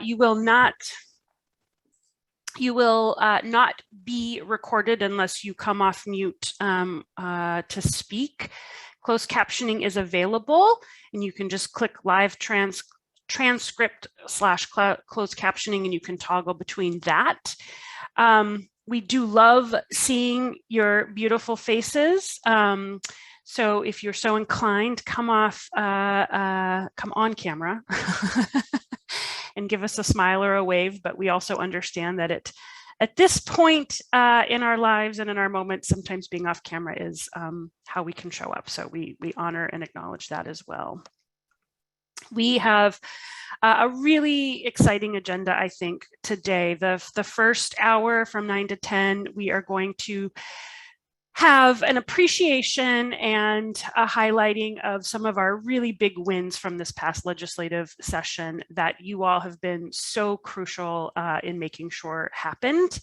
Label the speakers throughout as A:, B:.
A: You will not be recorded unless you come off mute to speak. Closed captioning is available, and you can just click live transcript / closed captioning, and you can toggle between that. We do love seeing your beautiful faces. So if you're so inclined, come on camera and give us a smile or a wave. But we also understand that at this point in our lives and in our moments, sometimes being off camera is how we can show up. So we honor and acknowledge that as well. We have a really exciting agenda, I think, today. The first hour from 9 to 10, we are going to have an appreciation and a highlighting of some of our really big wins from this past legislative session that you all have been so crucial in making sure happened.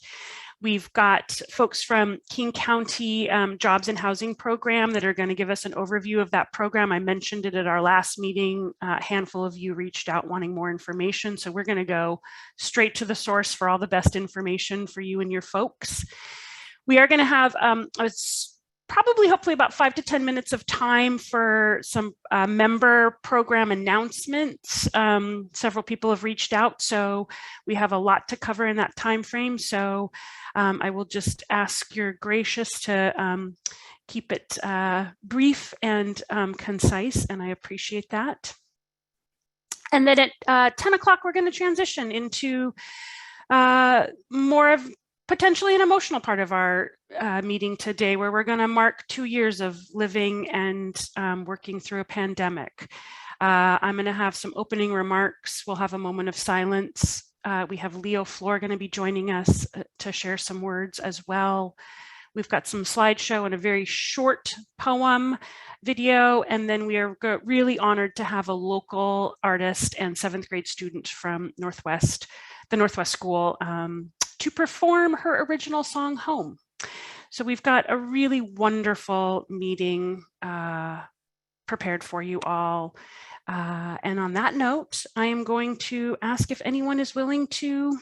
A: We've got folks from King County Jobs and Housing Program that are going to give us an overview of that program. I mentioned it at our last meeting. A handful of you reached out wanting more information. So we're going to go straight to the source for all the best information for you and your folks. We are going to have hopefully about 5 to 10 minutes of time for some member program announcements. Several people have reached out, so we have a lot to cover in that time frame. So I will just ask your gracious to keep it brief and concise, and I appreciate that. And then at 10 o'clock, we're going to transition into more of potentially an emotional part of our meeting today, where we're going to mark 2 years of living and working through a pandemic. I'm going to have some opening remarks. We'll have a moment of silence. We have Leo Floor going to be joining us to share some words as well. We've got some slideshow and a very short poem video, and then we are really honored to have a local artist and 7th grade student from the Northwest School to perform her original song, Home. So we've got a really wonderful meeting prepared for you all. And on that note, I am going to ask if anyone is willing to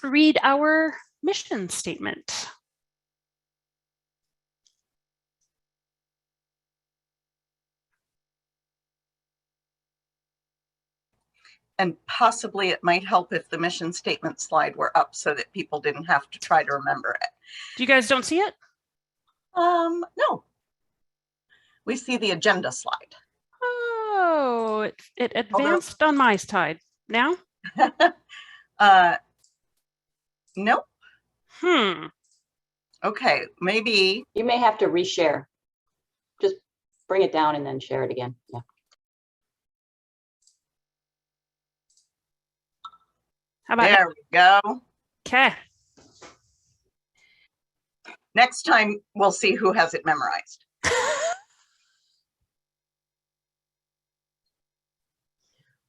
A: read our mission statement.
B: And possibly it might help if the mission statement slide were up so that people didn't have to try to remember it.
A: You guys don't see it?
B: No. We see the agenda slide.
A: Oh, it advanced on my side. Now?
B: Nope. Okay, maybe.
C: You may have to reshare. Just bring it down and then share it again. Yeah.
A: How about
B: there
A: that?
B: We go.
A: Okay.
B: Next time we'll see who has it memorized.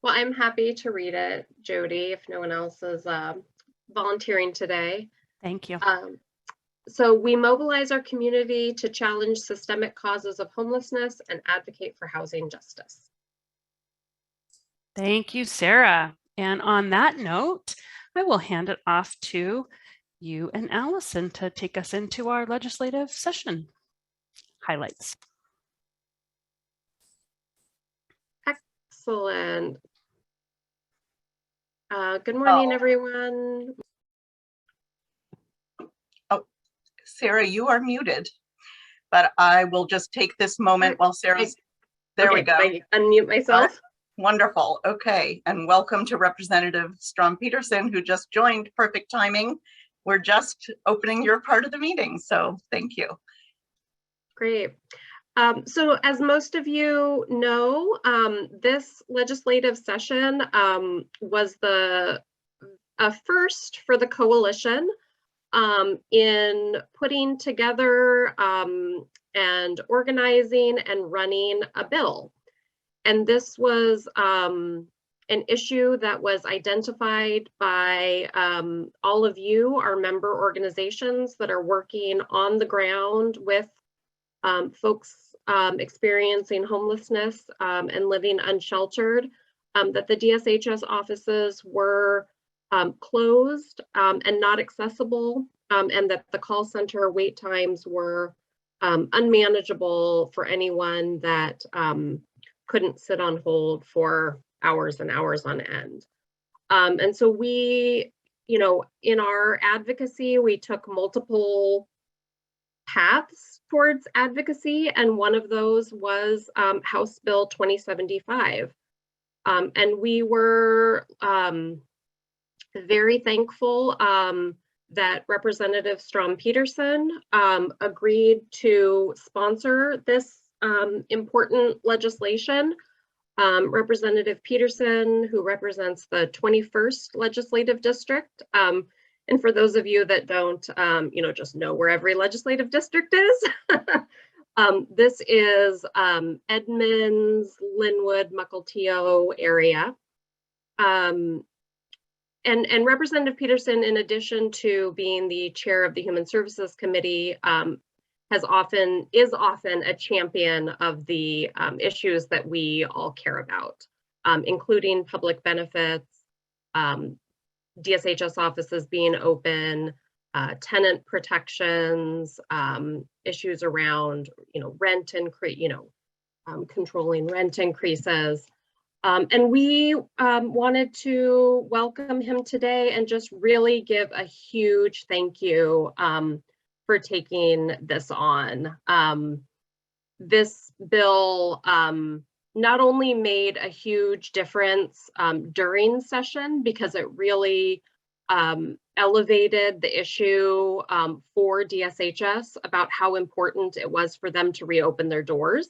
D: Well, I'm happy to read it, Jody, if no one else is volunteering today.
A: Thank you.
D: So we mobilize our community to challenge systemic causes of homelessness and advocate for housing justice.
A: Thank you, Sarah. And on that note, I will hand it off to you and Allison to take us into our legislative session highlights.
D: Excellent. Good morning, everyone.
B: Oh, Sarah, you are muted, but I will just take this moment while Sarah's, there we go.
D: I unmute myself.
B: Wonderful. Okay. And welcome to Representative Strom-Peterson, who just joined. Perfect timing. We're just opening your part of the meeting. So thank you.
D: Great. So as most of you know, this legislative session was a first for the coalition in putting together and organizing and running a bill. And this was an issue that was identified by all of you, our member organizations that are working on the ground with folks experiencing homelessness and living unsheltered that the DSHS offices were closed and not accessible, and that the call center wait times were unmanageable for anyone that couldn't sit on hold for hours and hours on end. And so we, in our advocacy, we took multiple paths towards advocacy, and one of those was House Bill 2075. And we were very thankful that Representative Strom-Peterson agreed to sponsor this important legislation. Representative Peterson, who represents the 21st Legislative District. And for those of you that don't, just know where every legislative district is, this is Edmonds, Linwood, Mukilteo area. And Representative Peterson, in addition to being the chair of the Human Services Committee, is often a champion of the issues that we all care about, including public benefits, DSHS offices being open, tenant protections, issues around, rent increase, controlling rent increases. And we wanted to welcome him today and just really give a huge thank you for taking this on. This bill not only made a huge difference during session, because it really elevated the issue for DSHS about how important it was for them to reopen their doors.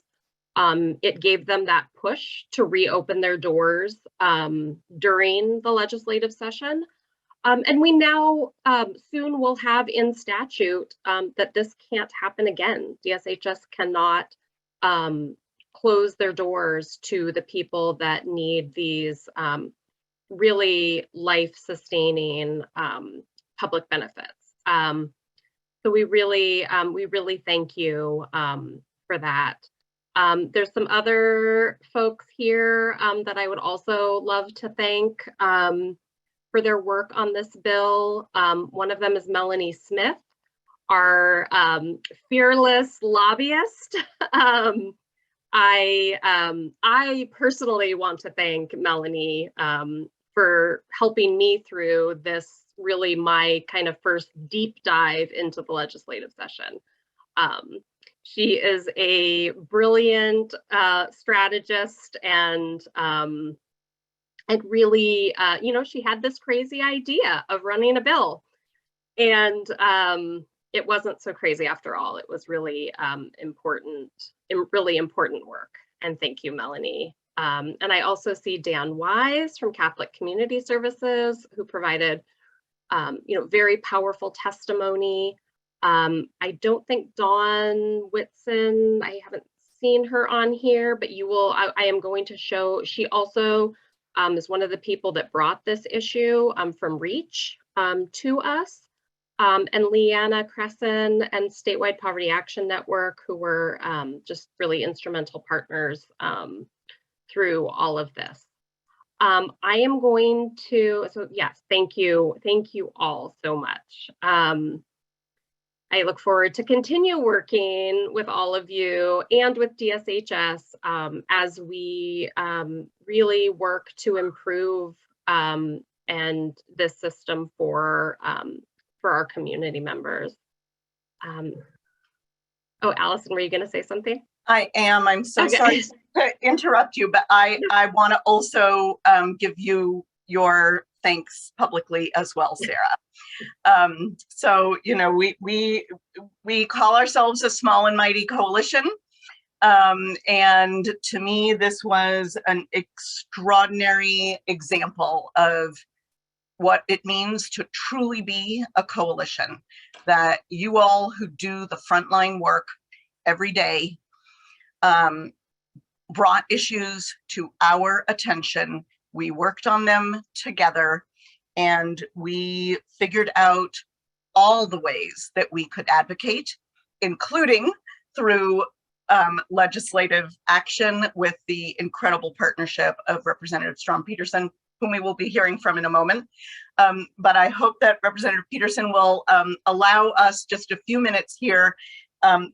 D: It gave them that push to reopen their doors during the legislative session. And we now soon will have in statute that this can't happen again. DSHS cannot close their doors to the people that need these really life-sustaining public benefits. So we really thank you for that. There's some other folks here that I would also love to thank for their work on this bill. One of them is Melanie Smith, our fearless lobbyist. I personally want to thank Melanie for helping me through this, really my kind of first deep dive into the legislative session. She is a brilliant strategist, and really, she had this crazy idea of running a bill, and it wasn't so crazy after all. It was really really important work. And thank you, Melanie. And I also see Dan Wise from Catholic Community Services, who provided, very powerful testimony. I don't think Dawn Whitson, I haven't seen her on here, but I am going to show, she also is one of the people that brought this issue from REACH to us. And Leanna Cresson and Statewide Poverty Action Network, who were just really instrumental partners through all of this. I am going to, so yes, thank you all so much. I look forward to continue working with all of you and with DSHS as we really work to improve and this system for our community members. Oh, Allison, were you going to say something?
B: I am. I'm so sorry to interrupt you, but I want to also give you your thanks publicly as well, Sarah. So, we call ourselves a small and mighty coalition. And to me, this was an extraordinary example of what it means to truly be a coalition, that you all who do the frontline work every day brought issues to our attention. We worked on them together, and we figured out all the ways that we could advocate, including through legislative action with the incredible partnership of Representative Strom Peterson, whom we will be hearing from in a moment. But I hope that Representative Peterson will allow us just a few minutes here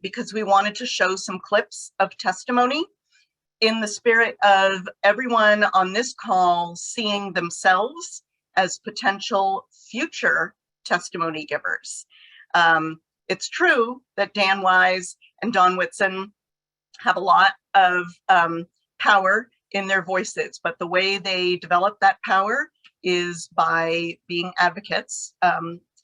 B: because we wanted to show some clips of testimony in the spirit of everyone on this call seeing themselves as potential future testimony givers. It's true that Dan Wise and Don Whitson have a lot of power in their voices, but the way they develop that power is by being advocates,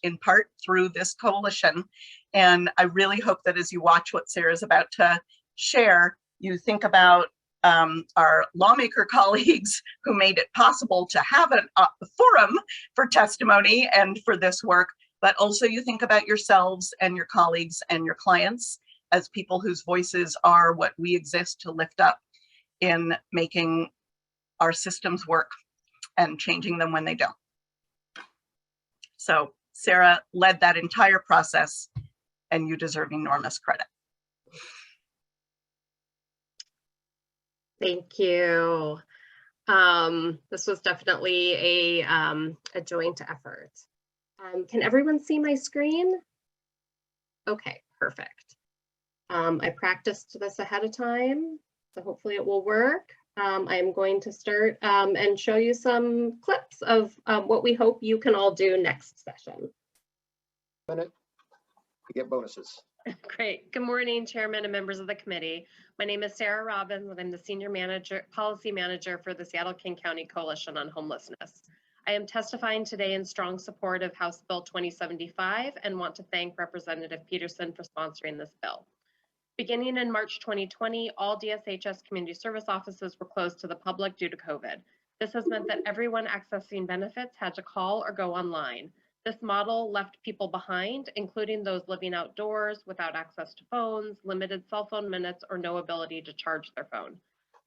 B: in part through this coalition. And I really hope that as you watch what Sarah's about to share, you think about our lawmaker colleagues who made it possible to have a forum for testimony and for this work, but also you think about yourselves and your colleagues and your clients as people whose voices are what we exist to lift up in making our systems work and changing them when they don't. So Sarah led that entire process and you deserve enormous credit.
D: Thank you. This was definitely a joint effort. Can everyone see my screen? Okay, perfect. I practiced this ahead of time, so hopefully it will work. I'm going to start and show you some clips of what we hope you can all do next session.
E: Minute, you get bonuses.
D: Great. Good morning, Chairman and members of the committee. My name is Sarah Robbins, and I'm the Senior Policy Manager for the Seattle-King County Coalition on Homelessness. I am testifying today in strong support of House Bill 2075 and want to thank Representative Peterson for sponsoring this bill. Beginning in March 2020, all DSHS community service offices were closed to the public due to COVID. This has meant that everyone accessing benefits had to call or go online. This model left people behind, including those living outdoors without access to phones, limited cell phone minutes, or no ability to charge their phone.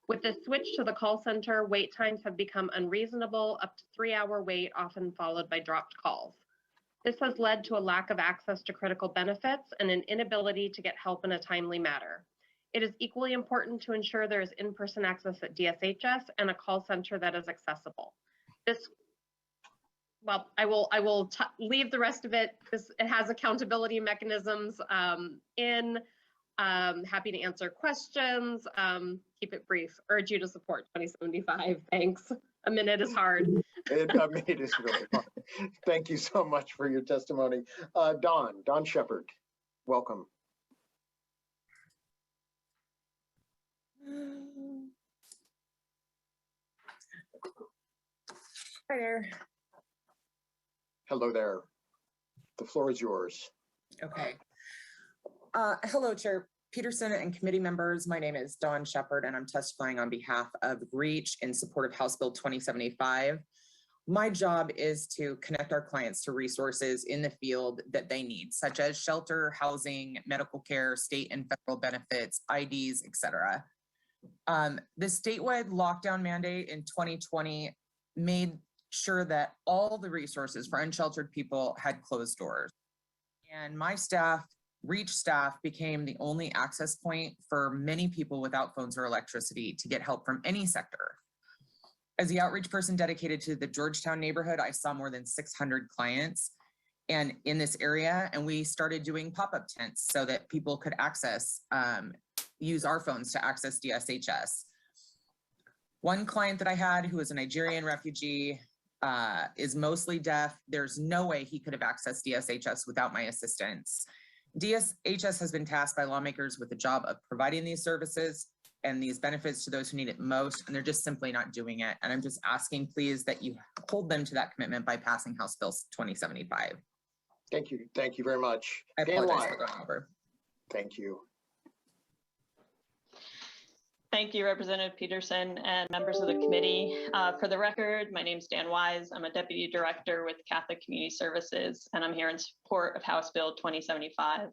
D: With this switch to the call center, wait times have become unreasonable, up to 3-hour wait, often followed by dropped calls. This has led to a lack of access to critical benefits and an inability to get help in a timely manner. It is equally important to ensure there is in-person access at DSHS and a call center that is accessible. Well, I will leave the rest of it. It has accountability mechanisms happy to answer questions. Keep it brief. Urge you to support 2075. Thanks. A minute is hard.
E: A minute is really hard. Thank you so much for your testimony. Don Shepard, welcome.
F: Hi there.
E: Hello there. The floor is yours.
F: Okay. Hello, Chair Peterson and committee members. My name is Dawn Shepard, and I'm testifying on behalf of REACH in support of House Bill 2075. My job is to connect our clients to resources in the field that they need, such as shelter, housing, medical care, state and federal benefits, IDs, etc. The statewide lockdown mandate in 2020 made sure that all the resources for unsheltered people had closed doors. And my staff, REACH staff, became the only access point for many people without phones or electricity to get help from any sector. As the outreach person dedicated to the Georgetown neighborhood, I saw more than 600 clients and in this area, and we started doing pop-up tents so that people could access, use our phones to access DSHS. One client that I had, who was a Nigerian refugee, is mostly deaf. There's no way he could have accessed DSHS without my assistance. DSHS has been tasked by lawmakers with the job of providing these services and these benefits to those who need it most, and they're just simply not doing it. And I'm just asking, please, that you hold them to that commitment by passing House Bill 2075.
E: Thank you. Thank you very much.
F: I apologize for going over.
E: Thank you.
G: Thank you, Representative Peterson and members of the committee. For the record, my name is Dan Wise. I'm a Deputy Director with Catholic Community Services, and I'm here in support of House Bill 2075.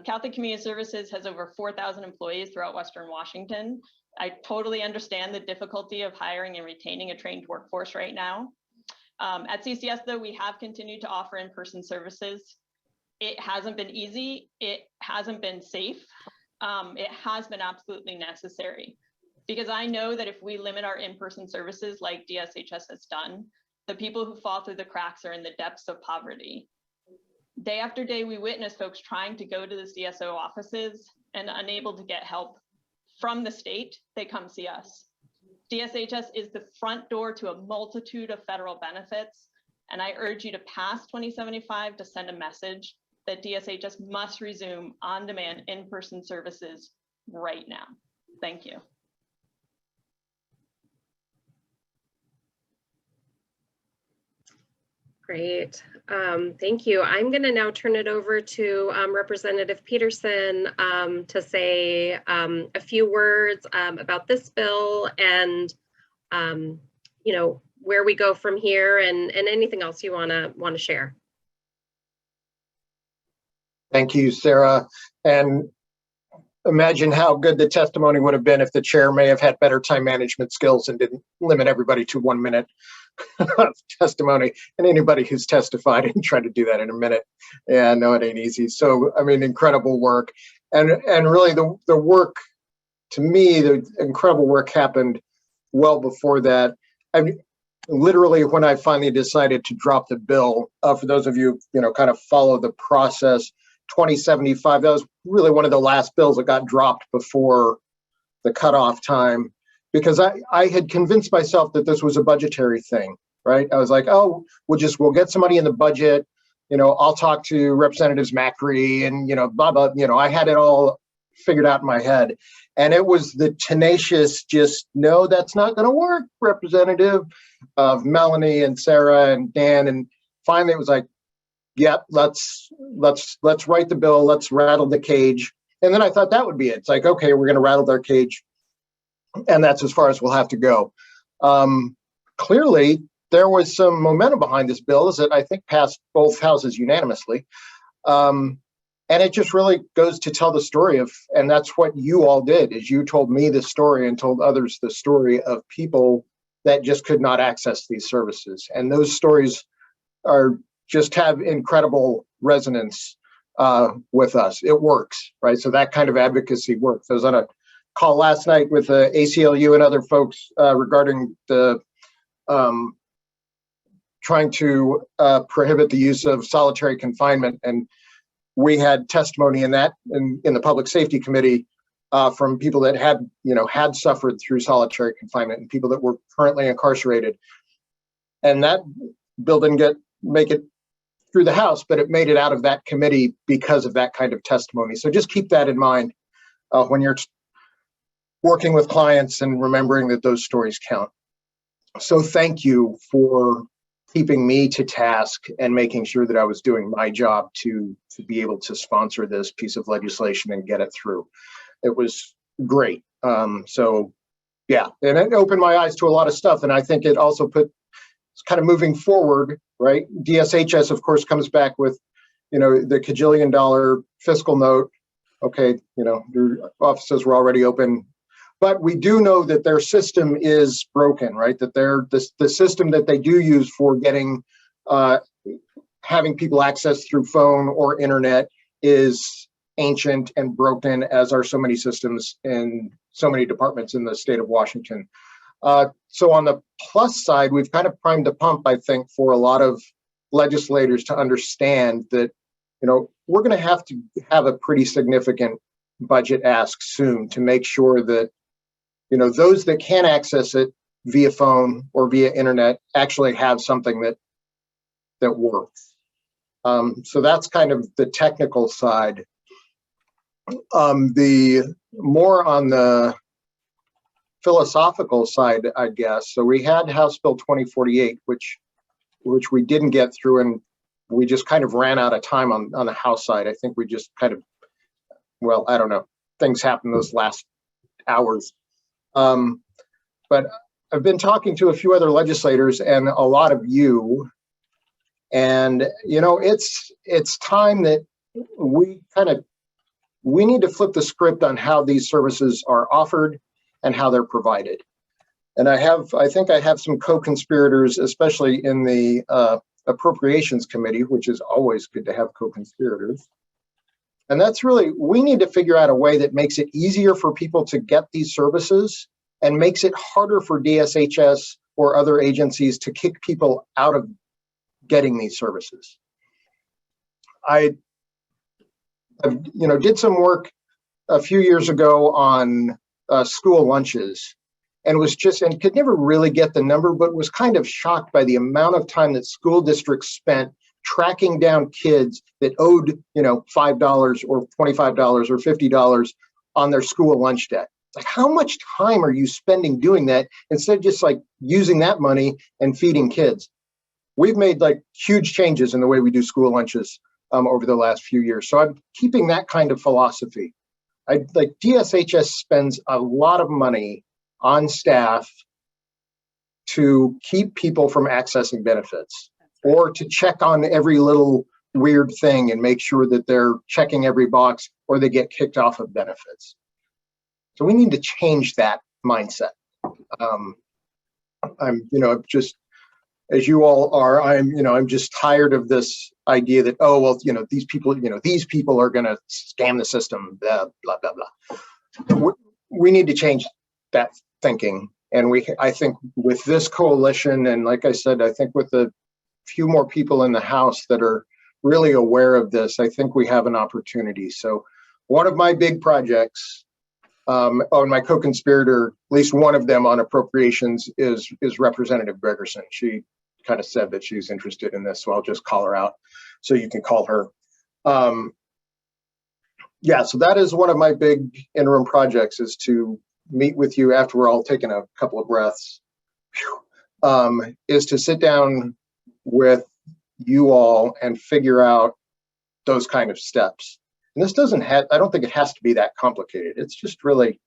G: Catholic Community Services has over 4,000 employees throughout Western Washington. I totally understand the difficulty of hiring and retaining a trained workforce right now. At CCS, though, we have continued to offer in-person services. It hasn't been easy. It hasn't been safe. it has been absolutely necessary. Because I know that if we limit our in-person services like DSHS has done, the people who fall through the cracks are in the depths of poverty. Day after day, we witness folks trying to go to the CSO offices and unable to get help from the state. They come see us. DSHS is the front door to a multitude of federal benefits, and I urge you to pass 2075 to send a message that DSHS must resume on-demand in-person services right now. Thank you.
D: Great. Thank you. I'm going to now turn it over to Representative Peterson to say a few words about this bill and, you know, where we go from here and anything else you want to share.
E: Thank you, Sarah. And imagine how good the testimony would have been if the chair may have had better time management skills and didn't limit everybody to 1 minute of testimony, and anybody who's testified and try to do that in a minute. Yeah, no, it ain't easy. So, I mean, incredible work. And really the work, to me, the incredible work happened well before that. I mean, literally when I finally decided to drop the bill, for those of you, you know, kind of follow the process, 2075, that was really one of the last bills that got dropped before the cutoff time, because I had convinced myself that this was a budgetary thing, right? I was like, oh, we'll get some money in the budget. You know, I'll talk to Representatives Macri and, you know, blah, blah, you know, I had it all figured out in my head. And it was the tenacious, just, no, that's not going to work, Representative, of Melanie and Sarah and Dan. And finally it was like, yep, let's write the bill, let's rattle the cage. And then I thought that would be it. It's like, okay, we're going to rattle their cage, and that's as far as we'll have to go. Clearly, there was some momentum behind this bill, as it, I think, passed both houses unanimously. And it just really goes to tell the story of, and that's what you all did, is you told me the story and told others the story of people that just could not access these services. And those stories are just have incredible resonance with us. It works, right? So that kind of advocacy works. I was on a call last night with ACLU and other folks regarding the trying to prohibit the use of solitary confinement, and we had testimony in that in the Public Safety Committee from people that had suffered through solitary confinement and people that were currently incarcerated. And that bill didn't make it through the House, but it made it out of that committee because of that kind of testimony. So just keep that in mind when you're working with clients and remembering that those stories count. So thank you for keeping me to task and making sure that I was doing my job to be able to sponsor this piece of legislation and get it through. It was great. So yeah, and it opened my eyes to a lot of stuff. And I think it also it's kind of moving forward, right? DSHS, of course, comes back with, you know, the $1 fiscal note. Okay, you know, their offices were already open, but we do know that their system is broken, right? That the system that they do use for getting, having people access through phone or internet is ancient and broken, as are so many systems in so many departments in the state of Washington. So on the plus side, we've kind of primed the pump, I think, for a lot of legislators to understand that, you know, we're going to have a pretty significant budget ask soon to make sure that, you know, those that can access it via phone or via internet actually have something that works. So that's kind of the technical side. The more on the philosophical side, I guess. So we had House Bill 2048, which we didn't get through, and we just kind of ran out of time on the House side. I think we just kind of, well, I don't know, things happened those last hours. But I've been talking to a few other legislators and a lot of you, and you know, it's time that we need to flip the script on how these services are offered and how they're provided. And I think I have some co-conspirators, especially in the Appropriations Committee, which is always good to have co-conspirators. And that's really, we need to figure out a way that makes it easier for people to get these services and makes it harder for DSHS or other agencies to kick people out of getting these services. I did some work a few years ago on school lunches, and could never really get the number, but was kind of shocked by the amount of time that school districts spent tracking down kids that owed, $5 or $25 or $50 on their school lunch debt. Like, how much time are you spending doing that instead of just like using that money and feeding kids? We've made like huge changes in the way we do school lunches over the last few years. So I'm keeping that kind of philosophy. DSHS spends a lot of money on staff to keep people from accessing benefits, or to check on every little weird thing and make sure that they're checking every box or they get kicked off of benefits. So we need to change that mindset. I'm just, as you all are, I'm just tired of this idea that, oh, well, these people are going to scam the system, blah, blah, blah, blah. We need to change that thinking. And I think with this coalition, and like I said, I think with the few more people in the House that are really aware of this, I think we have an opportunity. So one of my big projects, on my co-conspirator, at least one of them on appropriations, is Representative Gregerson. She kind of said that she's interested in this, so I'll just call her out so you can call her. Yeah, so that is one of my big interim projects, is to meet with you after we're all taking a couple of breaths, is to sit down with you all and figure out those kind of steps. And this doesn't have, I don't think it has to be that complicated. It's just really,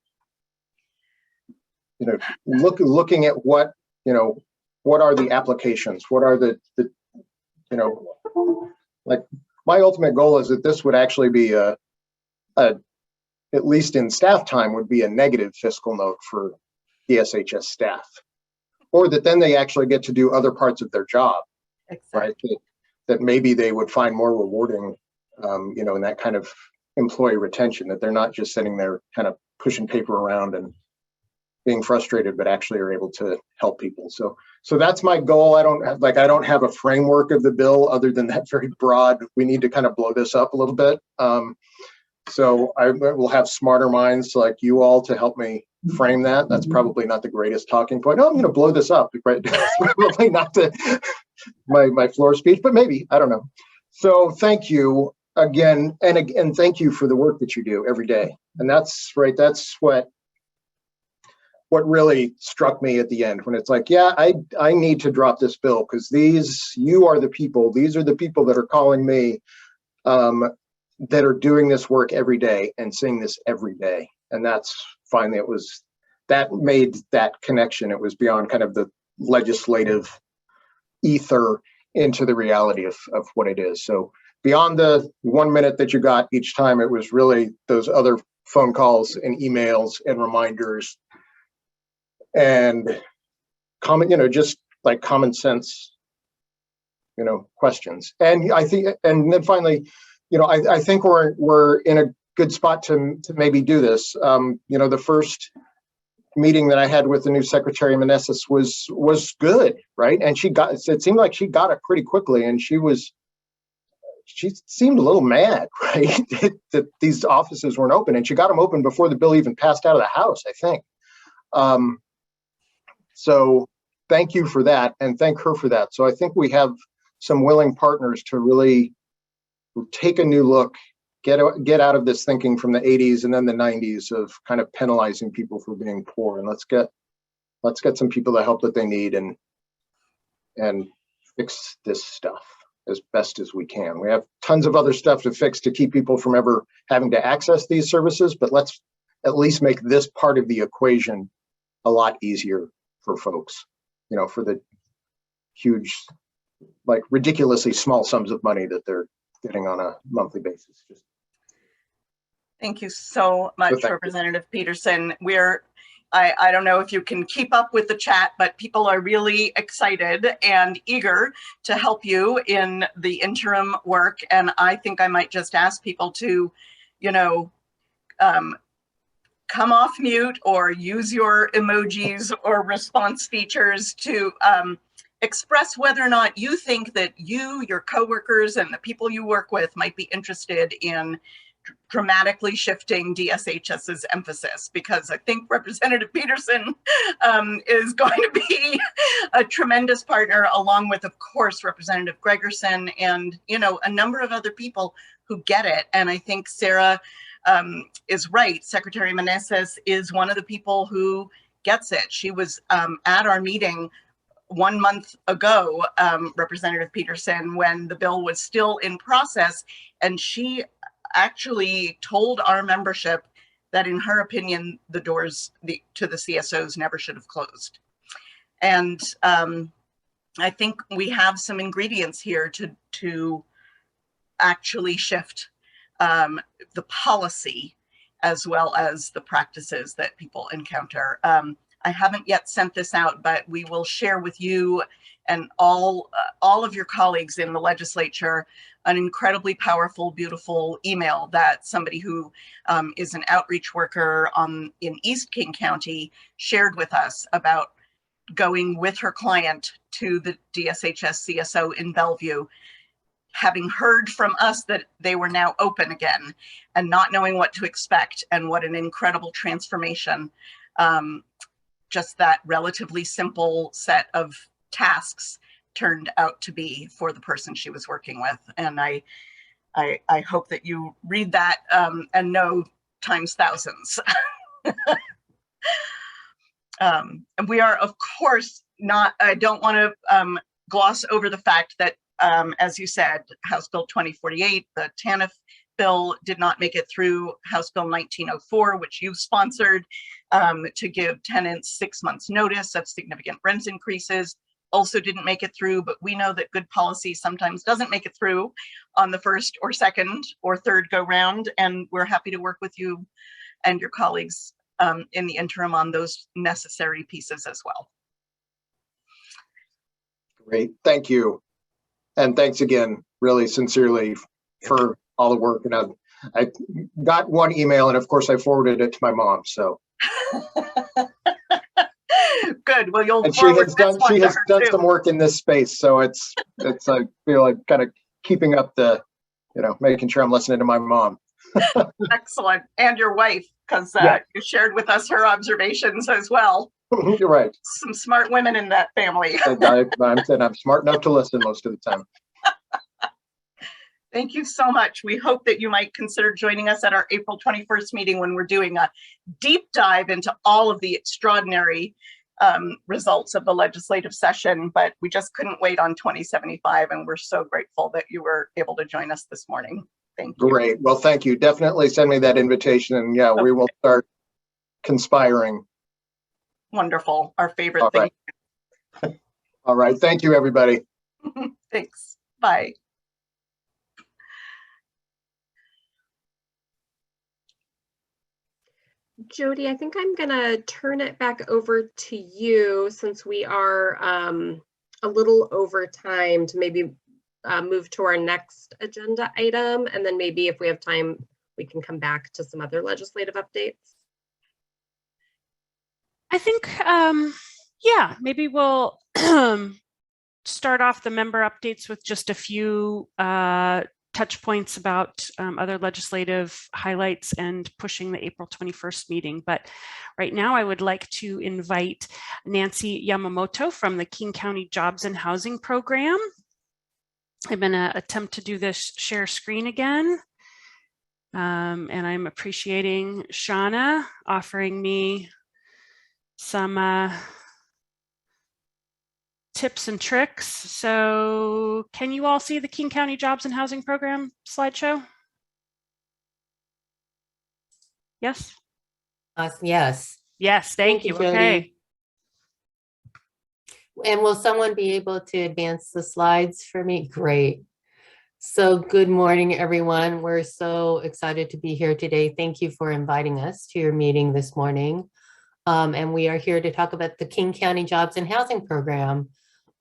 E: looking at what are the applications? What are the like, my ultimate goal is that this would actually be at least in staff time, would be a negative fiscal note for DSHS staff, or that then they actually get to do other parts of their job, right? That maybe they would find more rewarding, in that kind of employee retention, that they're not just sitting there kind of pushing paper around and being frustrated, but actually are able to help people. So that's my goal. I don't have a framework of the bill other than that very broad, we need to kind of blow this up a little bit. So I will have smarter minds like you all to help me frame that. That's probably not the greatest talking point. Oh, I'm going to blow this up, right? Probably not my floor speech, but maybe, I don't know. So thank you again, and thank you for the work that you do every day. And that's right. That's what really struck me at the end, when it's like, yeah, I need to drop this bill, because these are the people that are calling me, that are doing this work every day and seeing this every day. And that's finally, that made that connection. It was beyond kind of the legislative ether into the reality of what it is. So beyond the 1 minute that you got each time, it was really those other phone calls and emails and reminders and just like common sense, questions. And I think, and then finally, I think we're in a good spot to maybe do this. The first meeting that I had with the new Secretary Meneses was good, right? And it seemed like she got it pretty quickly, and she seemed a little mad, right? that these offices weren't open, and she got them open before the bill even passed out of the House, I think. So thank you for that, and thank her for that. So I think we have some willing partners to really take a new look, get out of this thinking from the 80s and then the 90s of kind of penalizing people for being poor, and let's get some people the help that they need and fix this stuff as best as we can. We have tons of other stuff to fix to keep people from ever having to access these services, but let's at least make this part of the equation a lot easier for folks, for the huge, like ridiculously small sums of money that they're getting on a monthly basis.
B: Thank you so much, Representative Peterson. I don't know if you can keep up with the chat, but people are really excited and eager to help you in the interim work. And I think I might just ask people to, you know, come off mute or use your emojis or response features to express whether or not you think that you, your coworkers, and the people you work with might be interested in dramatically shifting DSHS's emphasis, because I think Representative Peterson is going to be a tremendous partner, along with, of course, Representative Gregerson and, you know, a number of other people who get it. And I think Sarah is right. Secretary Meneses is one of the people who gets it. She was at our meeting 1 month ago, Representative Peterson, when the bill was still in process, and she actually told our membership that in her opinion, the doors to the CSOs never should have closed. And I think we have some ingredients here to actually shift the policy as well as the practices that people encounter. I haven't yet sent this out, but we will share with you and all of your colleagues in the legislature an incredibly powerful, beautiful email that somebody who is an outreach worker in East King County shared with us about going with her client to the DSHS CSO in Bellevue, having heard from us that they were now open again and not knowing what to expect, and what an incredible transformation just that relatively simple set of tasks turned out to be for the person she was working with. And I hope that you read that and know times thousands. And we are, of course, I don't want to gloss over the fact that, as you said, House Bill 2048, the TANF bill, did not make it through House Bill 1904, which you sponsored, to give tenants 6 months notice of significant rent increases. Also didn't make it through, but we know that good policy sometimes doesn't make it through on the first or second or third go round, and we're happy to work with you and your colleagues in the interim on those necessary pieces as well.
E: Great, thank you. And thanks again, really sincerely, for all the work. And I got one email, and of course I forwarded it to my mom, so.
B: Good. Well, you'll
E: and she has done some work in this space, so it's I feel like kind of keeping up the, making sure I'm listening to my mom.
B: Excellent. And your wife, because you shared with us her observations as well.
E: You're right.
B: Some smart women in that family.
E: I'm smart enough to listen most of the time.
B: Thank you so much. We hope that you might consider joining us at our April 21st meeting, when we're doing a deep dive into all of the extraordinary results of the legislative session, but we just couldn't wait on 2075, and we're so grateful that you were able to join us this morning. Thank you.
E: Great. Well, thank you. Definitely send me that invitation, and okay. We will start conspiring.
B: Wonderful. Our favorite thing.
E: Right. All right. Thank you, everybody.
B: Thanks. Bye.
D: Jody, I think I'm gonna turn it back over to you, since we are a little over time, to maybe move to our next agenda item, and then maybe if we have time, we can come back to some other legislative updates.
A: I think, maybe we'll start off the member updates with just a few touch points about other legislative highlights and pushing the April 21st meeting. But right now I would like to invite Nancy Yamamoto from the King County Jobs and Housing Program. I'm going to attempt to do this share screen again. And I'm appreciating Shauna offering me some tips and tricks. So can you all see the King County Jobs and Housing Program slideshow? Yes?
H: Yes.
A: Yes, thank you.
H: Jody.
A: Okay.
H: And will someone be able to advance the slides for me? Great. So good morning, everyone. We're so excited to be here today. Thank you for inviting us to your meeting this morning. And we are here to talk about the King County Jobs and Housing Program.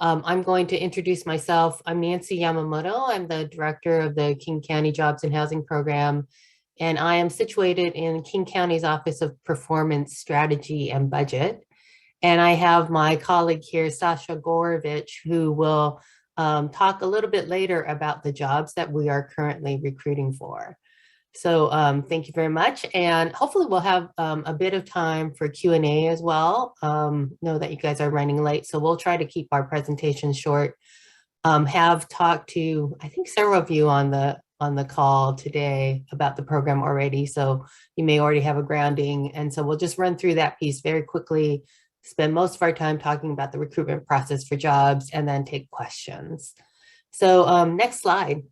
H: I'm going to introduce myself. I'm Nancy Yamamoto. I'm the director of the King County Jobs and Housing Program, and I am situated in King County's Office of Performance Strategy and Budget. And I have my colleague here, Sasha Gorovich, who will talk a little bit later about the jobs that we are currently recruiting for. So thank you very much. And hopefully we'll have a bit of time for Q&A as well. Know that you guys are running late, so we'll try to keep our presentation short. Have talked to, I think, several of you on the call today about the program already. So you may already have a grounding. And so we'll just run through that piece very quickly, spend most of our time talking about the recruitment process for jobs, and then take questions. So next slide.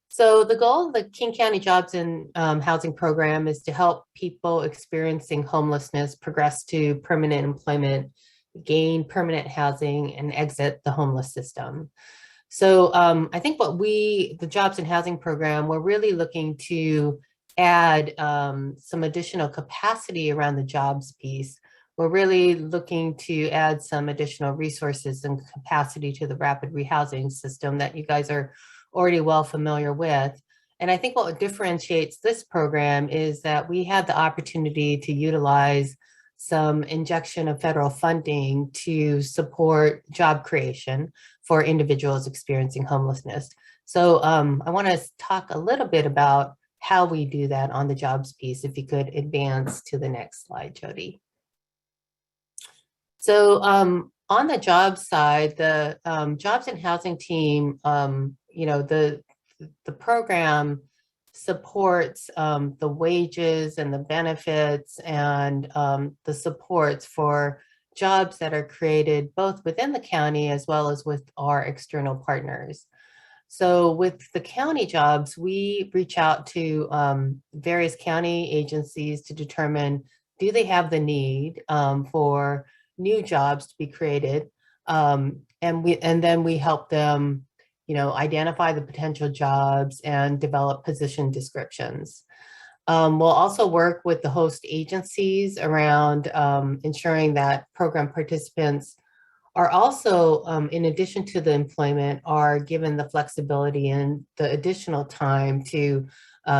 H: So the goal of the King County Jobs and Housing Program is to help people experiencing homelessness progress to permanent employment, gain permanent housing, and exit the homeless system. So I think the Jobs and Housing Program, we're really looking to add some additional capacity around the jobs piece. We're really looking to add some additional resources and capacity to the rapid rehousing system that you guys are already well familiar with. And I think what differentiates this program is that we had the opportunity to utilize some injection of federal funding to support job creation for individuals experiencing homelessness. So I want to talk a little bit about how we do that on the jobs piece. If you could advance to the next slide, Jody. So on the jobs side, the jobs and housing team, the program supports the wages and the benefits and the supports for jobs that are created both within the county as well as with our external partners. So with the county jobs, we reach out to various county agencies to determine, do they have the need for new jobs to be created? And then we help them identify the potential jobs and develop position descriptions. We'll also work with the host agencies around ensuring that program participants are also, in addition to the employment, are given the flexibility and the additional time to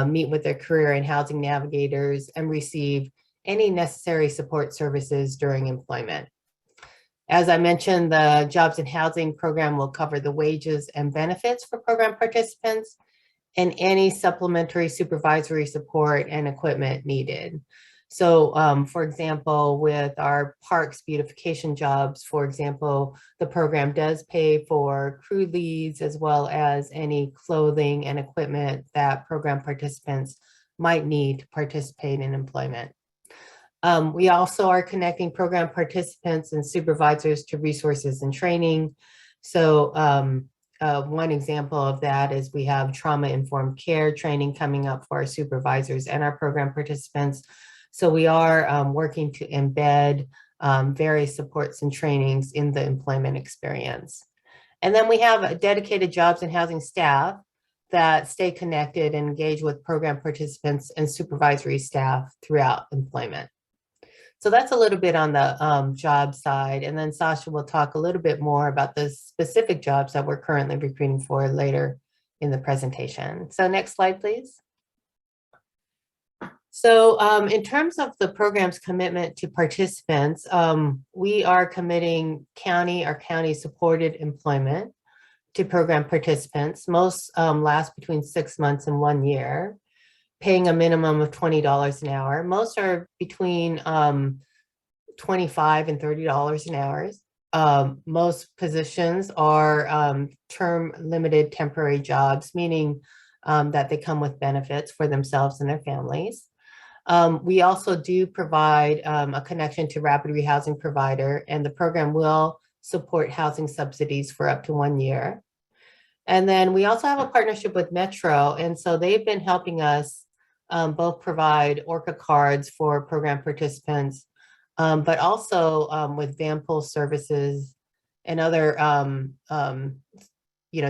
H: meet with their career and housing navigators and receive any necessary support services during employment. As I mentioned, the Jobs and Housing Program will cover the wages and benefits for program participants and any supplementary supervisory support and equipment needed. So for example, with our parks beautification jobs, for example, the program does pay for crew leads as well as any clothing and equipment that program participants might need to participate in employment. We also are connecting program participants and supervisors to resources and training. So one example of that is we have trauma-informed care training coming up for our supervisors and our program participants. So we are working to embed various supports and trainings in the employment experience. And then we have a dedicated jobs and housing staff that stay connected and engage with program participants and supervisory staff throughout employment. So that's a little bit on the job side. And then Sasha will talk a little bit more about the specific jobs that we're currently recruiting for later in the presentation. So next slide, please. So in terms of the program's commitment to participants, we are committing county or county supported employment to program participants. Most last between 6 months and 1 year, paying a minimum of $20 an hour. Most are between $25 and $30 an hour. Most positions are term limited temporary jobs, meaning that they come with benefits for themselves and their families. We also do provide a connection to rapid rehousing provider, and the program will support housing subsidies for up to 1 year. And then we also have a partnership with Metro, and so they've been helping us both provide ORCA cards for program participants, but also with van pool services and other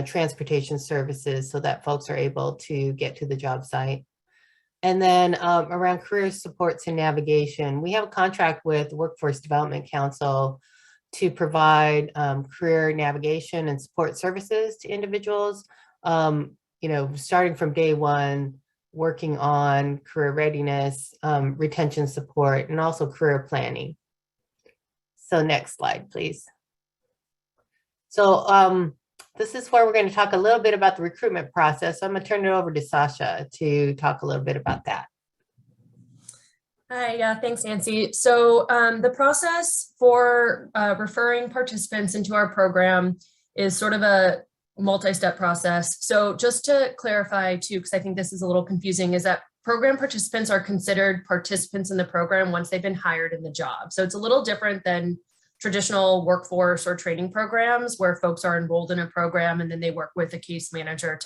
H: transportation services so that folks are able to get to the job site. And then around career supports and navigation, we have a contract with Workforce Development Council to provide career navigation and support services to individuals, starting from day one, working on career readiness, retention support, and also career planning. So next slide, please. So this is where we're going to talk a little bit about the recruitment process. So I'm going to turn it over to Sasha to talk a little bit about that.
I: Hi, yeah, thanks, Nancy. So the process for referring participants into our program is sort of a multi-step process. So just to clarify too, because I think this is a little confusing, is that program participants are considered participants in the program once they've been hired in the job. So it's a little different than traditional workforce or training programs where folks are enrolled in a program and then they work with a case manager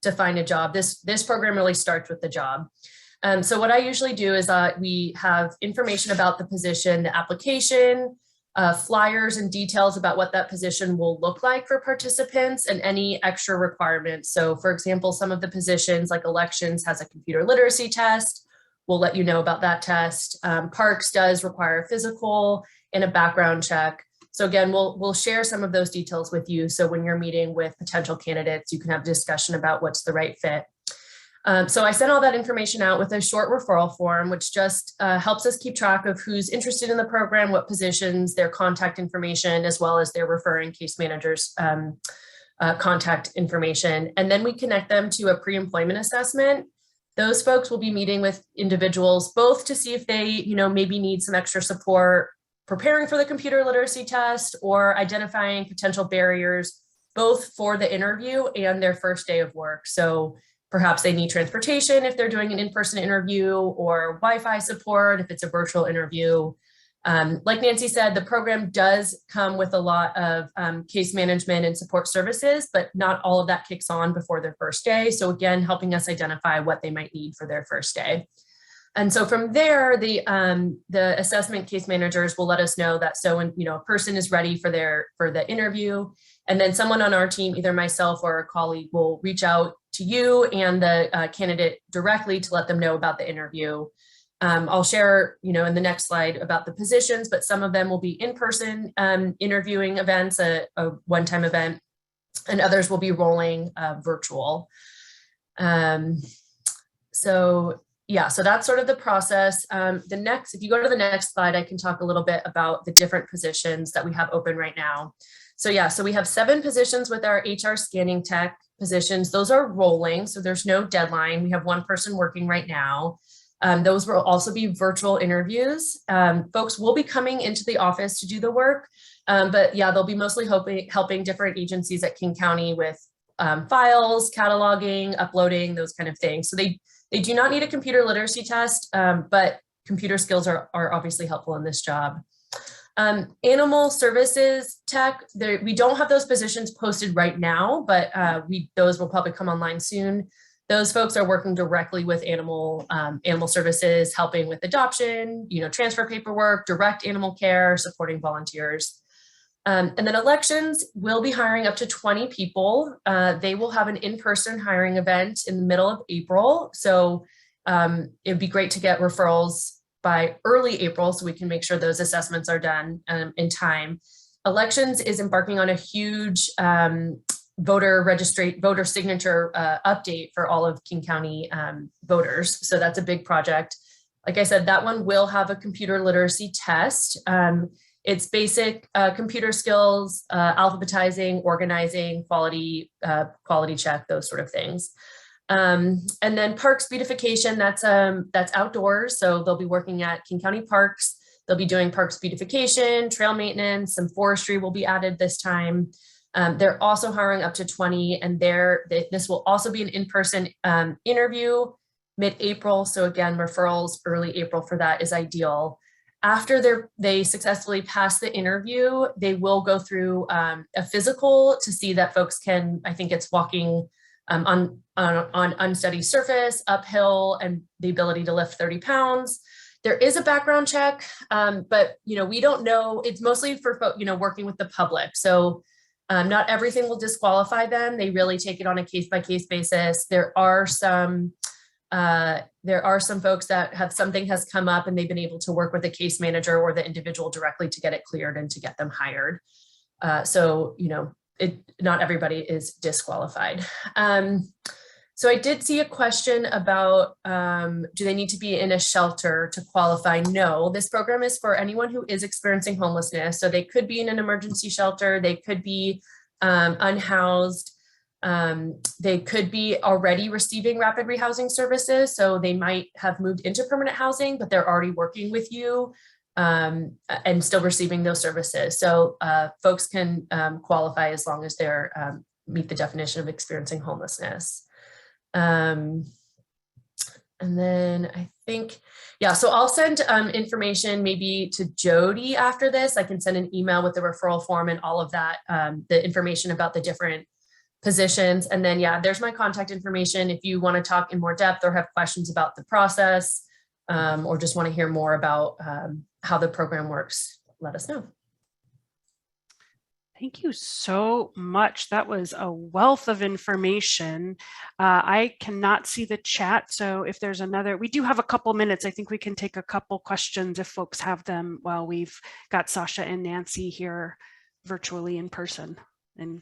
I: to find a job. This program really starts with the job. So what I usually do is we have information about the position, the application, flyers and details about what that position will look like for participants and any extra requirements. So for example, some of the positions like elections has a computer literacy test. We'll let you know about that test. Parks does require a physical and a background check. So again, we'll share some of those details with you. So when you're meeting with potential candidates, you can have a discussion about what's the right fit. So I sent all that information out with a short referral form, which just helps us keep track of who's interested in the program, what positions, their contact information, as well as their referring case managers' contact information. And then we connect them to a pre-employment assessment. Those folks will be meeting with individuals both to see if they, maybe need some extra support preparing for the computer literacy test or identifying potential barriers, both for the interview and their first day of work. So perhaps they need transportation if they're doing an in-person interview or Wi-Fi support if it's a virtual interview. Like Nancy said, the program does come with a lot of case management and support services, but not all of that kicks on before their first day. So again, helping us identify what they might need for their first day. And so from there, the assessment case managers will let us know that a person is ready for the interview, and then someone on our team, either myself or a colleague, will reach out to you and the candidate directly to let them know about the interview. I'll share, in the next slide about the positions, but some of them will be in-person interviewing events, a one-time event, and others will be rolling virtual. So that's sort of the process. If you go to the next slide, I can talk a little bit about the different positions that we have open right now. So we have 7 positions with our HR scanning tech positions. Those are rolling, so there's no deadline. We have 1 person working right now. Those will also be virtual interviews. Folks will be coming into the office to do the work, but they'll be mostly helping different agencies at King County with files, cataloging, uploading, those kind of things. So they do not need a computer literacy test, but computer skills are obviously helpful in this job. Animal services tech, we don't have those positions posted right now, but those will probably come online soon. Those folks are working directly with animal services, helping with adoption, transfer paperwork, direct animal care, supporting volunteers. And then elections will be hiring up to 20 people. They will have an in-person hiring event in the middle of April. So it'd be great to get referrals by early April so we can make sure those assessments are done in time. Elections is embarking on a huge voter signature update for all of King County voters. So that's a big project. Like I said, that one will have a computer literacy test. It's basic computer skills, alphabetizing, organizing, quality check, those sort of things. And then parks beautification, that's outdoors. So they'll be working at King County Parks. They'll be doing parks beautification, trail maintenance, some forestry will be added this time. They're also hiring up to 20, and this will also be an in-person interview mid-April. So again, referrals early April for that is ideal. After they successfully pass the interview, they will go through a physical to see that folks can, I think it's walking on unsteady surface, uphill, and the ability to lift 30 pounds. There is a background check, but we don't know. It's mostly for working with the public. So not everything will disqualify them. They really take it on a case-by-case basis. There are some there are some folks that have something has come up and they've been able to work with the case manager or the individual directly to get it cleared and to get them hired. So, you know, not everybody is disqualified. So I did see a question about, do they need to be in a shelter to qualify? No, this program is for anyone who is experiencing homelessness. So they could be in an emergency shelter, they could be unhoused, they could be already receiving rapid rehousing services. So they might have moved into permanent housing, but they're already working with you and still receiving those services. So folks can qualify as long as they're meet the definition of experiencing homelessness. And then I think, yeah, so I'll send information maybe to Jody after this. I can send an email with the referral form and all of that, the information about the different positions. And then, yeah, there's my contact information. If you want to talk in more depth or have questions about the process, or just want to hear more about how the program works, let us know.
A: Thank you so much. That was a wealth of information. I cannot see the chat, so if there's another, we do have a couple minutes. I think we can take a couple questions if folks have them while we've got Sasha and Nancy here virtually in person and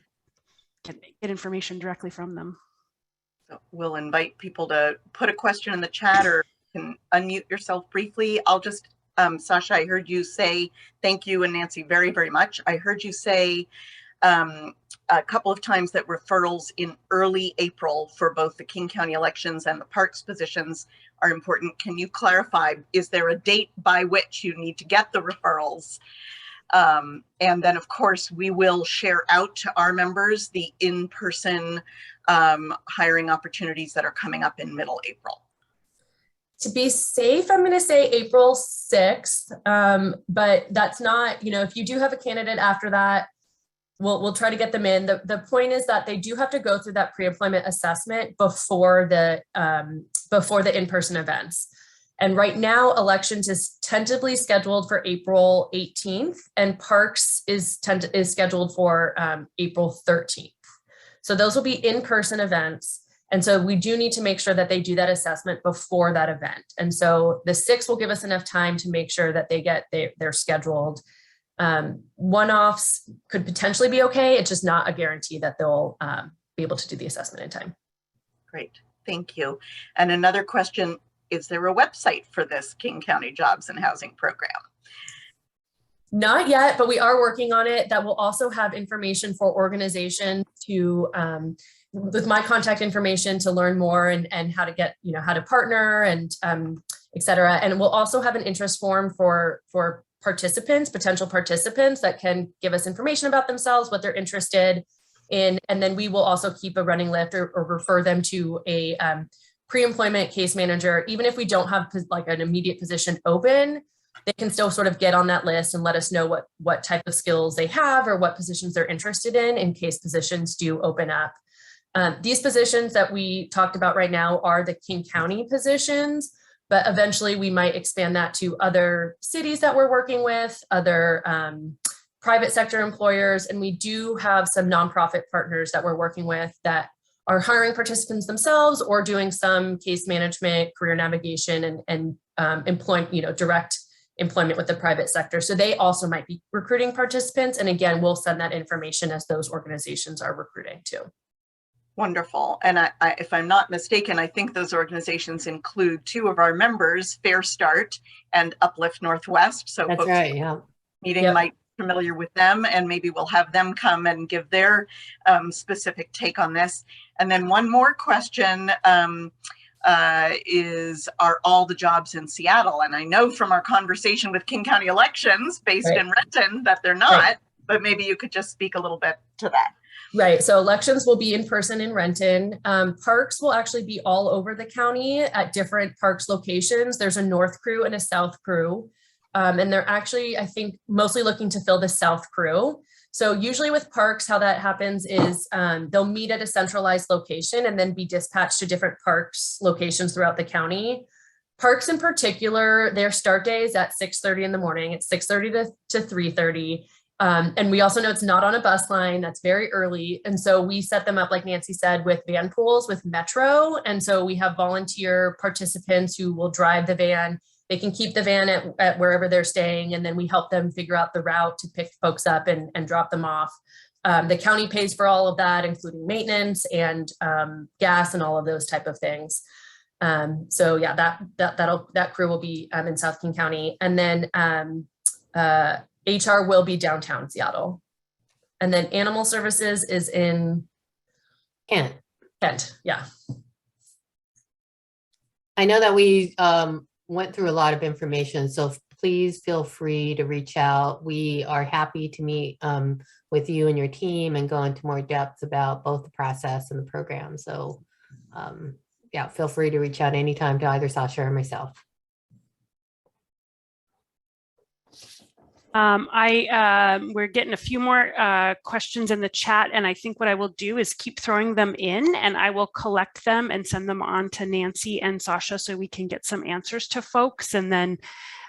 A: get information directly from them.
B: So we'll invite people to put a question in the chat or you can unmute yourself briefly. I'll just Sasha, I heard you say thank you, and Nancy, very, very much. I heard you say a couple of times that referrals in early April for both the King County elections and the parks positions are important. Can you clarify, is there a date by which you need to get the referrals? And then, of course, we will share out to our members the in-person hiring opportunities that are coming up in middle April.
I: To be safe, I'm going to say April 6th, but that's not, you know, if you do have a candidate after that, we'll try to get them in. The point is that they do have to go through that pre-employment assessment before the in-person events. And right now, elections is tentatively scheduled for April 18th, and parks is scheduled for April 13th. So those will be in-person events. And so we do need to make sure that they do that assessment before that event. And so the 6th will give us enough time to make sure that they're scheduled. One-offs could potentially be okay. It's just not a guarantee that they'll be able to do the assessment in time.
B: Great, thank you. And another question, is there a website for this King County Jobs and Housing Program?
I: Not yet, but we are working on it. That will also have information for organizations to with my contact information to learn more and how to get, you know, how to partner and et cetera. And we'll also have an interest form for participants, potential participants that can give us information about themselves, what they're interested in. And then we will also keep a running list or refer them to a pre-employment case manager. Even if we don't have like an immediate position open, they can still sort of get on that list and let us know what type of skills they have or what positions they're interested in case positions do open up. These positions that we talked about right now are the King County positions, but eventually we might expand that to other cities that we're working with, other private sector employers, and we do have some nonprofit partners that we're working with that are hiring participants themselves or doing some case management, career navigation, and employment, you know, direct employment with the private sector. So they also might be recruiting participants. And again, we'll send that information as those organizations are recruiting too.
B: Wonderful. And if I'm not mistaken, I think those organizations include two of our members, Fair Start and Uplift Northwest. So
H: That's
B: folks
H: right, yeah.
B: Meeting might be familiar with them, and maybe we'll have them come and give their specific take on this. And then one more question is, are all the jobs in Seattle? And I know from our conversation with King County Elections based in Renton that they're not, but maybe you could just speak a little bit to that.
I: Right. So elections will be in person in Renton. Parks will actually be all over the county at different parks locations. There's a north crew and a south crew. And they're actually, I think, mostly looking to fill the south crew. So usually with parks, how that happens is they'll meet at a centralized location and then be dispatched to different parks locations throughout the county. Parks in particular, their start day is at 6:30 in the morning. It's 6:30 to 3:30. And we also know it's not on a bus line. That's very early. And so we set them up, like Nancy said, with van pools with Metro. And so we have volunteer participants who will drive the van. They can keep the van at wherever they're staying. And then we help them figure out the route to pick folks up and drop them off. The county pays for all of that, including maintenance and gas and all of those type of things. So yeah, that crew will be in South King County. And then HR will be downtown Seattle. And then Animal Services is in
H: Kent.
I: Yeah.
H: I know that we went through a lot of information, so please feel free to reach out. We are happy to meet with you and your team and go into more depth about both the process and the program. So yeah, feel free to reach out anytime to either Sasha or myself.
A: We're getting a few more questions in the chat, and I think what I will do is keep throwing them in, and I will collect them and send them on to Nancy and Sasha so we can get some answers to folks, and then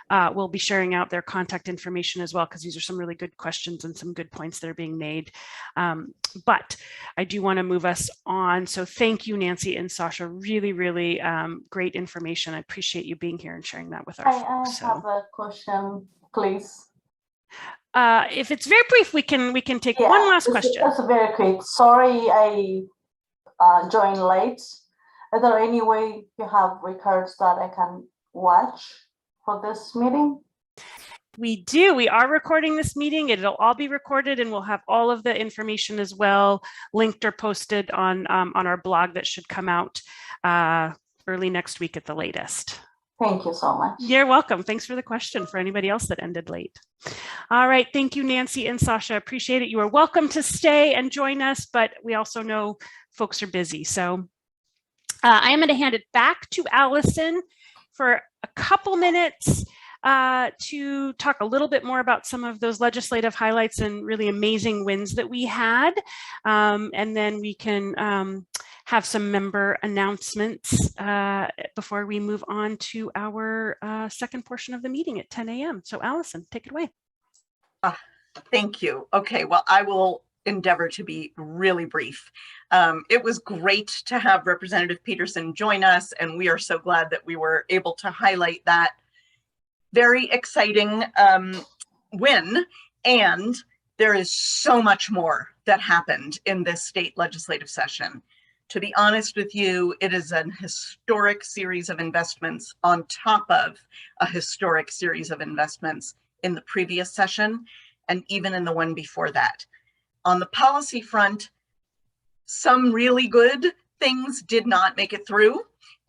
A: we'll be sharing out their contact information as well, because these are some really good questions and some good points that are being made. But I do want to move us on. So thank you, Nancy and Sasha. Really, really great information. I appreciate you being here and sharing that with our folks.
J: I have a question, please.
A: If it's very brief, we can take one last question.
J: That's very quick. Sorry, I joined late. Is there any way you have records that I can watch for this meeting?
A: We do. We are recording this meeting. It'll all be recorded, and we'll have all of the information as well linked or posted on our blog that should come out early next week at the latest.
J: Thank you so much.
A: You're welcome. Thanks for the question for anybody else that ended late. All right. Thank you, Nancy and Sasha. Appreciate it. You are welcome to stay and join us, but we also know folks are busy. So I am going to hand it back to Allison for a couple minutes to talk a little bit more about some of those legislative highlights and really amazing wins that we had. And then we can have some member announcements before we move on to our second portion of the meeting at 10 a.m. So Allison, take it away.
B: Thank you. Okay, well, I will endeavor to be really brief. It was great to have Representative Peterson join us, and we are so glad that we were able to highlight that very exciting win. And there is so much more that happened in this state legislative session. To be honest with you, it is an historic series of investments on top of a historic series of investments in the previous session and even in the one before that. On the policy front, some really good things did not make it through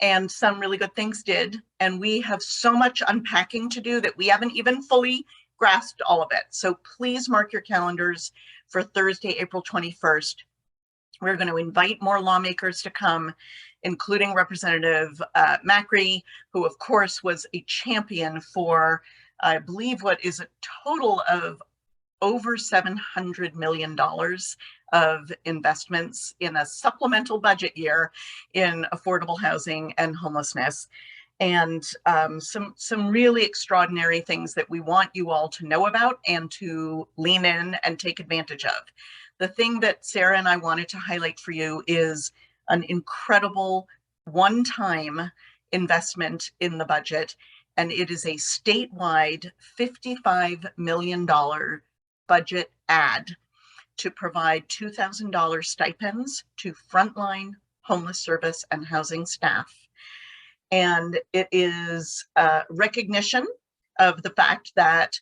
B: and some really good things did. And we have so much unpacking to do that we haven't even fully grasped all of it. So please mark your calendars for Thursday, April 21st. We're going to invite more lawmakers to come, including Representative Macri, who of course was a champion for, I believe, what is a total of over $700 million of investments in a supplemental budget year in affordable housing and homelessness. And some really extraordinary things that we want you all to know about and to lean in and take advantage of. The thing that Sarah and I wanted to highlight for you is an incredible one-time investment in the budget, and it is a statewide $55 million budget add to provide $2,000 stipends to frontline homeless service and housing staff. And it is recognition of the fact that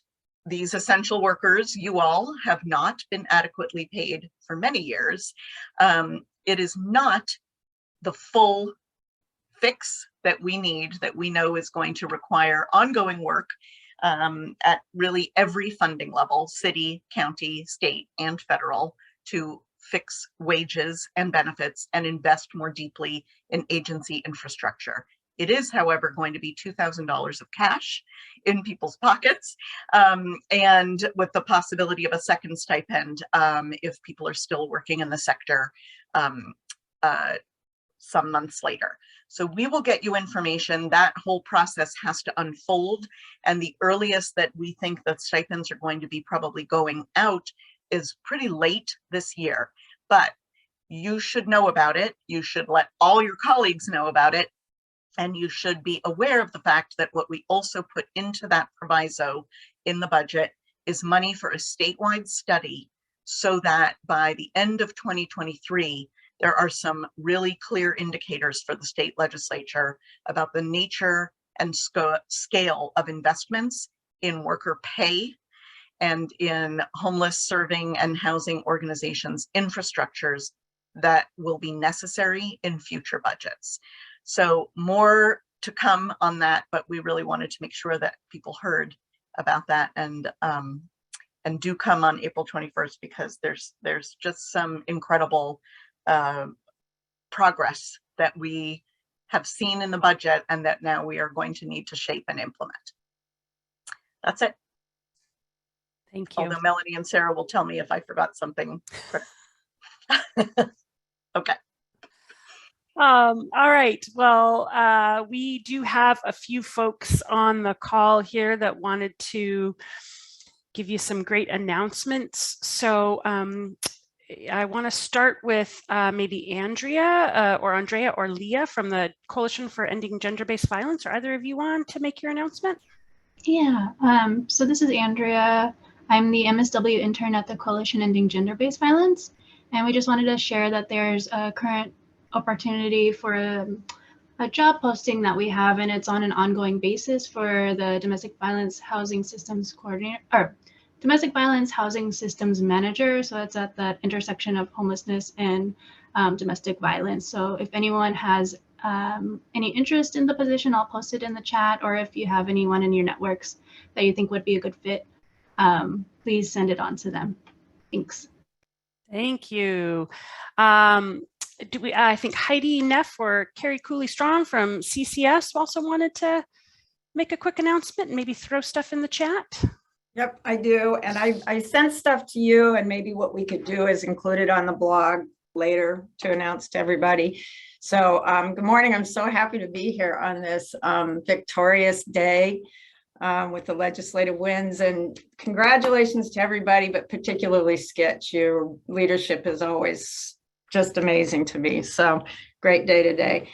B: these essential workers, you all, have not been adequately paid for many years. It is not the full fix that we need, that we know is going to require ongoing work at really every funding level, city, county, state, and federal, to fix wages and benefits and invest more deeply in agency infrastructure. It is, however, going to be $2,000 of cash in people's pockets, and with the possibility of a second stipend if people are still working in the sector some months later. So we will get you information. That whole process has to unfold. And the earliest that we think that stipends are going to be probably going out is pretty late this year. But you should know about it. You should let all your colleagues know about it. And you should be aware of the fact that what we also put into that proviso in the budget is money for a statewide study, so that by the end of 2023, there are some really clear indicators for the state legislature about the nature and scale of investments in worker pay and in homeless serving and housing organizations' infrastructures that will be necessary in future budgets. So more to come on that, but we really wanted to make sure that people heard about that, and do come on April 21st, because there's just some incredible progress that we have seen in the budget and that now we are going to need to shape and implement. That's it.
A: Thank you.
B: Although Melanie and Sarah will tell me if I forgot something. Okay.
A: All right. Well, we do have a few folks on the call here that wanted to give you some great announcements. So I want to start with maybe Andrea or Leah from the Coalition for Ending Gender-Based Violence. Are either of you on to make your announcement?
K: Yeah. So this is Andrea. I'm the MSW intern at the Coalition Ending Gender-Based Violence. And we just wanted to share that there's a current opportunity for a job posting that we have, and it's on an ongoing basis for the Domestic Violence Housing Systems Coordinator, or Domestic Violence Housing Systems Manager. So it's at that intersection of homelessness and domestic violence. So if anyone has any interest in the position, I'll post it in the chat, or if you have anyone in your networks that you think would be a good fit, please send it on to them. Thanks.
A: Thank you. I think Heidi Neff or Carrie Cooley-Strong from CCS also wanted to make a quick announcement and maybe throw stuff in the chat.
L: Yep, I do. And I sent stuff to you, and maybe what we could do is include it on the blog later to announce to everybody. So good morning. I'm so happy to be here on this victorious day with the legislative wins, and congratulations to everybody, but particularly Skitch. Your leadership is always just amazing to me. So great day today.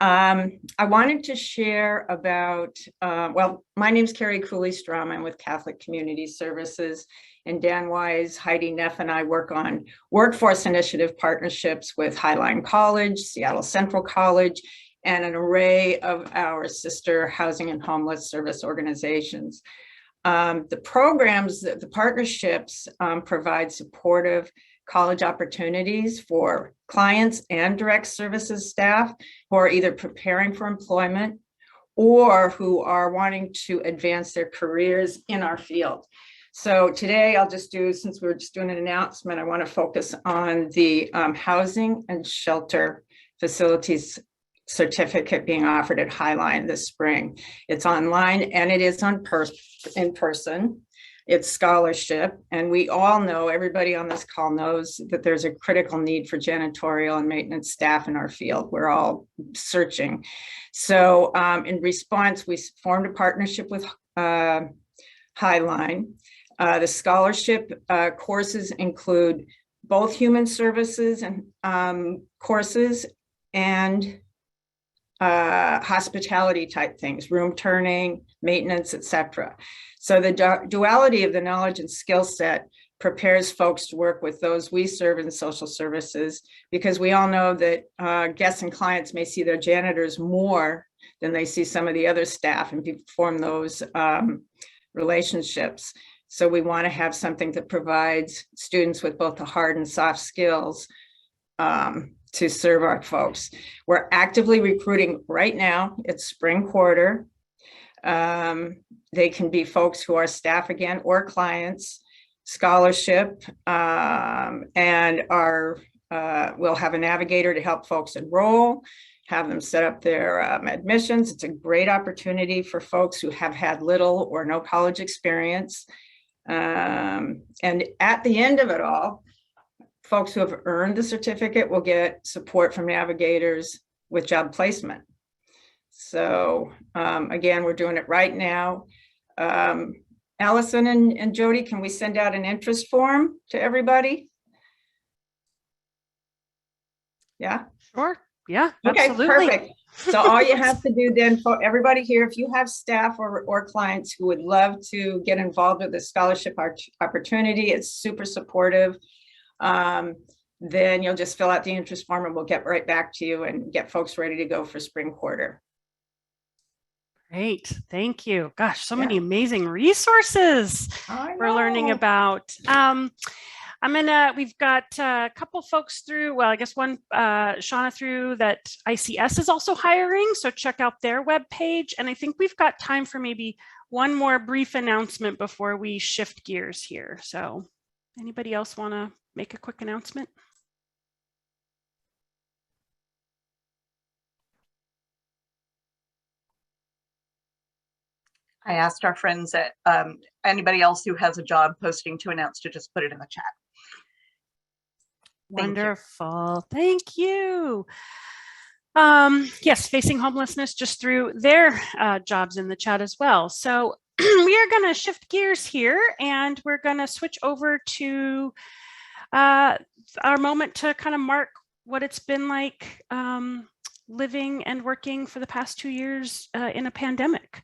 L: I wanted to share about, well, my name's Carrie Cooley-Strom. I'm with Catholic Community Services, and Dan Wise, Heidi Neff, and I work on workforce initiative partnerships with Highline College, Seattle Central College, and an array of our sister housing and homeless service organizations. The programs, the partnerships provide supportive college opportunities for clients and direct services staff who are either preparing for employment or who are wanting to advance their careers in our field. So today I'll just do, since we're just doing an announcement, I want to focus on the housing and shelter facilities certificate being offered at Highline this spring. It's online and it is in person. It's scholarship, and we all know, everybody on this call knows that there's a critical need for janitorial and maintenance staff in our field. We're all searching. So in response, we formed a partnership with Highline. The scholarship courses include both human services and courses and hospitality type things, room turning, maintenance, etc. So the duality of the knowledge and skill set prepares folks to work with those we serve in social services, because we all know that guests and clients may see their janitors more than they see some of the other staff, and form those relationships. So we want to have something that provides students with both the hard and soft skills to serve our folks. We're actively recruiting right now. It's spring quarter. They can be folks who are staff again or clients, scholarship, and we'll have a navigator to help folks enroll, have them set up their admissions. It's a great opportunity for folks who have had little or no college experience. And at the end of it all, folks who have earned the certificate will get support from navigators with job placement. So again, we're doing it right now. Allison and Jody, can we send out an interest form to everybody? Yeah.
A: Sure. Yeah,
L: Okay,
A: absolutely.
L: perfect. So all you have to do then, for everybody here, if you have staff or clients who would love to get involved with the scholarship opportunity, it's super supportive. Then you'll just fill out the interest form and we'll get right back to you and get folks ready to go for spring quarter.
A: Great, thank you. Gosh, so many amazing resources we're learning about. We've got a couple folks through, well, I guess one, Shauna through that ICS is also hiring, so check out their webpage. And I think we've got time for maybe one more brief announcement before we shift gears here. So anybody else want to make a quick announcement?
B: I asked our friends at anybody else who has a job posting to announce to just put it in the chat.
A: Wonderful. Thank you. Yes, Facing Homelessness just threw their jobs in the chat as well. So we are going to shift gears here and we're going to switch over to our moment to kind of mark what it's been like living and working for the past 2 years in a pandemic.